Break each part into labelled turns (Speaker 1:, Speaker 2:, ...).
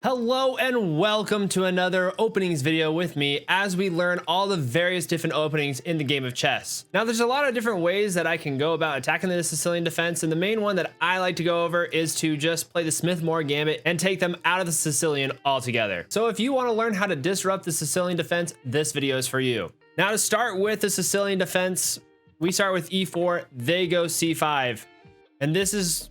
Speaker 1: Hello and welcome to another openings video with me as we learn all the various different openings in the game of chess. Now there's a lot of different ways that I can go about attacking the Sicilian defense, and the main one that I like to go over is to just play the Smith-Morra Gambit and take them out of the Sicilian altogether. So if you want to learn how to disrupt the Sicilian defense, this video is for you. Now to start with the Sicilian defense, we start with e4, they go c5, and this is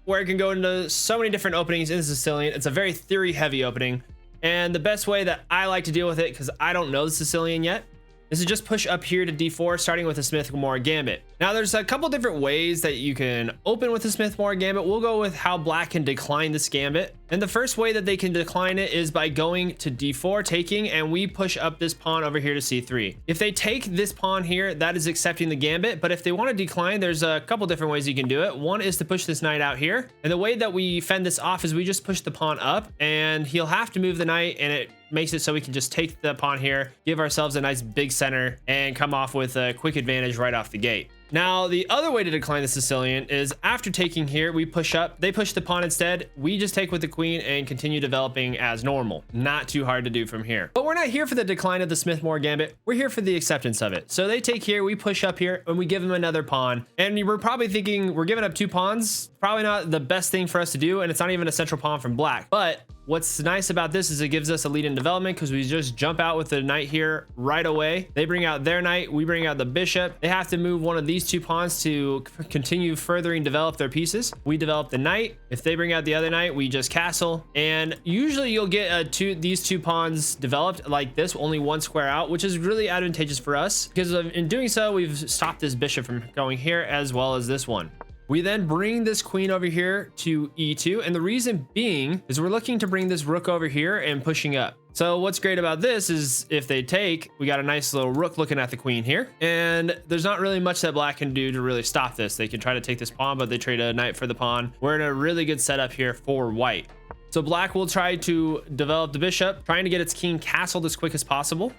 Speaker 1: where it can go into so many different openings in the Sicilian. It's a very theory heavy opening, and the best way that I like to deal with it, because I don't know the Sicilian yet, is to just push up here to d4, starting with the Smith-Morra Gambit. Now there's a couple different ways that you can open with the Smith-Morra Gambit. We'll go with how black can decline this gambit, and the first way that they can decline it is by going to d4, taking, and we push up this pawn over here to c3. If they take this pawn here, that is accepting the gambit, but if they want to decline, there's a couple different ways you can do it. One is to push this knight out here, and the way that we fend this off is we just push the pawn up, and he'll have to move the knight, and it makes it so we can just take the pawn here, give ourselves a nice big center, and come off with a quick advantage right off the gate. Now, the other way to decline the Sicilian is after taking here, we push up, they push the pawn instead, we just take with the queen and continue developing as normal. Not too hard to do from here. But we're not here for the decline of the Smith-Morra Gambit, we're here for the acceptance of it. So they take here, we push up here, and we give them another pawn. And we're probably thinking we're giving up two pawns, probably not the best thing for us to do, and it's not even a central pawn from black. But what's nice about this is it gives us a lead in development because we just jump out with the knight here right away. They bring out their knight, we bring out the bishop. They have to move one of these two pawns to continue furthering develop their pieces. We develop the knight. If they bring out the other knight, we just castle. And usually you'll get these two pawns developed like this, only one square out, which is really advantageous for us because in doing so, we've stopped this bishop from going here as well as this one. We then bring this queen over here to e2, and the reason being is we're looking to bring this rook over here and pushing up. So what's great about this is if they take, we got a nice little rook looking at the queen here, and there's not really much that black can do to really stop this. They can try to take this pawn, but they trade a knight for the pawn. We're in a really good setup here for white. So black will try to develop the bishop, trying to get its king castled as quick as possible.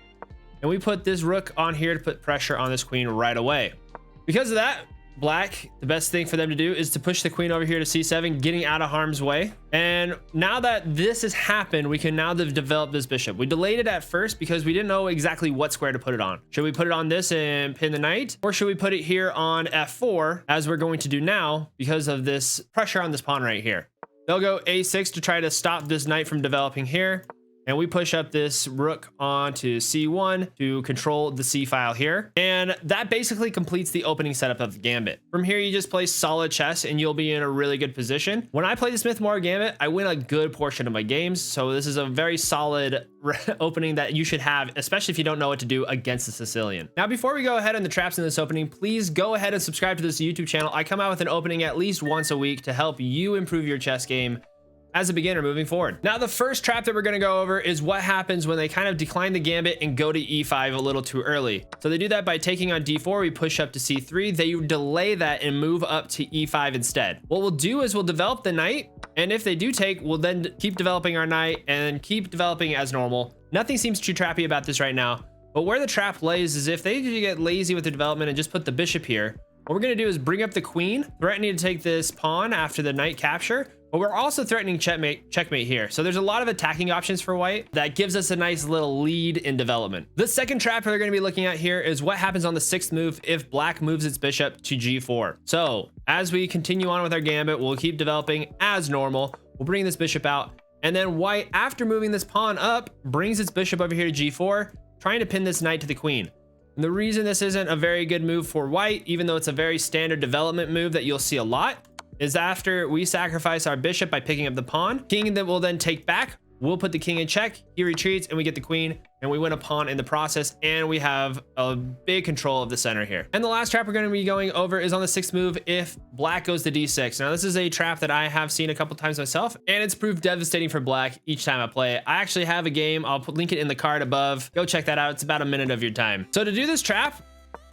Speaker 1: And we put this rook on here to put pressure on this queen right away. Because of that, black, the best thing for them to do is to push the queen over here to c7, getting out of harm's way. And now that this has happened, we can now develop this bishop. We delayed it at first because we didn't know exactly what square to put it on. Should we put it on this and pin the knight, or should we put it here on f4 as we're going to do now because of this pressure on this pawn right here? They'll go a6 to try to stop this knight from developing here. And we push up this rook onto c1 to control the c file here. And that basically completes the opening setup of the gambit. From here, you just play solid chess and you'll be in a really good position. When I play the Smith-Morra Gambit, I win a good portion of my games. So this is a very solid opening that you should have, especially if you don't know what to do against the Sicilian. Now, before we go ahead on the traps in this opening, please go ahead and subscribe to this YouTube channel. I come out with an opening at least once a week to help you improve your chess game as a beginner moving forward. Now, the first trap that we're going to go over is what happens when they kind of decline the gambit and go to e5 a little too early. So they do that by taking on d4, we push up to c3, they delay that and move up to e5 instead. What we'll do is we'll develop the knight, and if they do take, we'll then keep developing our knight and keep developing as normal. Nothing seems too trappy about this right now, but where the trap lays is if they get lazy with the development and just put the bishop here, what we're going to do is bring up the queen, threatening to take this pawn after the knight capture. But we're also threatening checkmate here. So there's a lot of attacking options for white that gives us a nice little lead in development. The second trap we're going to be looking at here is what happens on the sixth move if black moves its bishop to g4. So as we continue on with our gambit, we'll keep developing as normal. We'll bring this bishop out, and then white, after moving this pawn up, brings its bishop over here to g4, trying to pin this knight to the queen. And the reason this isn't a very good move for white, even though it's a very standard development move that you'll see a lot, is after we sacrifice our bishop by picking up the pawn, king that will then take back, we'll put the king in check, he retreats, and we get the queen, and we win a pawn in the process, and we have a big control of the center here. And the last trap we're going to be going over is on the sixth move if black goes to d6. Now, this is a trap that I have seen a couple times myself, and it's proved devastating for black each time I play it. I actually have a game, I'll link it in the card above. Go check that out, it's about a minute of your time. So to do this trap,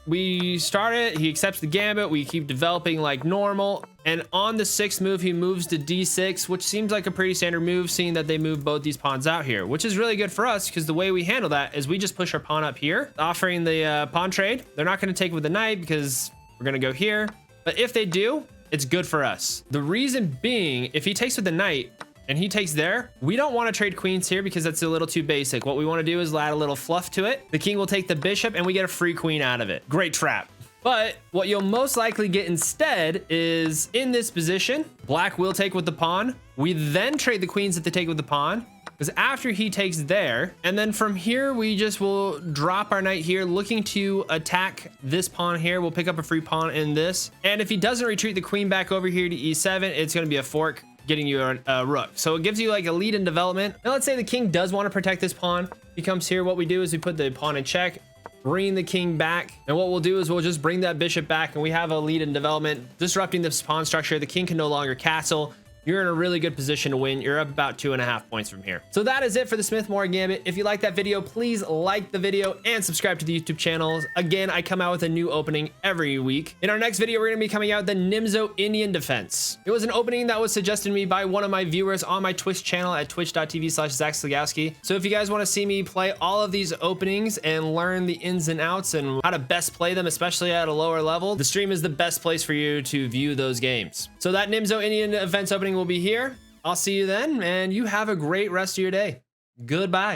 Speaker 1: we start it, he accepts the gambit, we keep developing like normal, and on the sixth move he moves to d6, which seems like a pretty standard move, seeing that they move both these pawns out here, which is really good for us because the way we handle that is we just push our pawn up here, offering the pawn trade. They're not going to take with the knight because we're going to go here, but if they do, it's good for us. The reason being, if he takes with the knight, and he takes there, we don't want to trade queens here because that's a little too basic. What we want to do is add a little fluff to it. The king will take the bishop and we get a free queen out of it. Great trap. But what you'll most likely get instead is in this position, black will take with the pawn. We then trade the queens if they take with the pawn, because after he takes there, and then from here, we just will drop our knight here, looking to attack this pawn here. We'll pick up a free pawn in this. And if he doesn't retreat the queen back over here to e7, it's going to be a fork, getting you a rook. So it gives you like a lead in development. Now let's say the king does want to protect this pawn. He comes here. What we do is we put the pawn in check, bring the king back, and what we'll do is we'll just bring that bishop back, and we have a lead in development, disrupting this pawn structure. The king can no longer castle. You're in a really good position to win. You're up about 2.5 points from here. So that is it for the Smith-Morra Gambit. If you like that video, please like the video and subscribe to the YouTube channels. Again, I come out with a new opening every week. In our next video, we're going to be coming out with the Sicilian Defense. It was an opening that was suggested to me by one of my viewers on my Twitch channel at twitch.tv/ZachSlegowski. So if you guys want to see me play all of these openings and learn the ins and outs and how to best play them, especially at a lower level, the stream is the best place for you to view those games. So that Sicilian Defense opening will be here. I'll see you then, and you have a great rest of your day. Goodbye.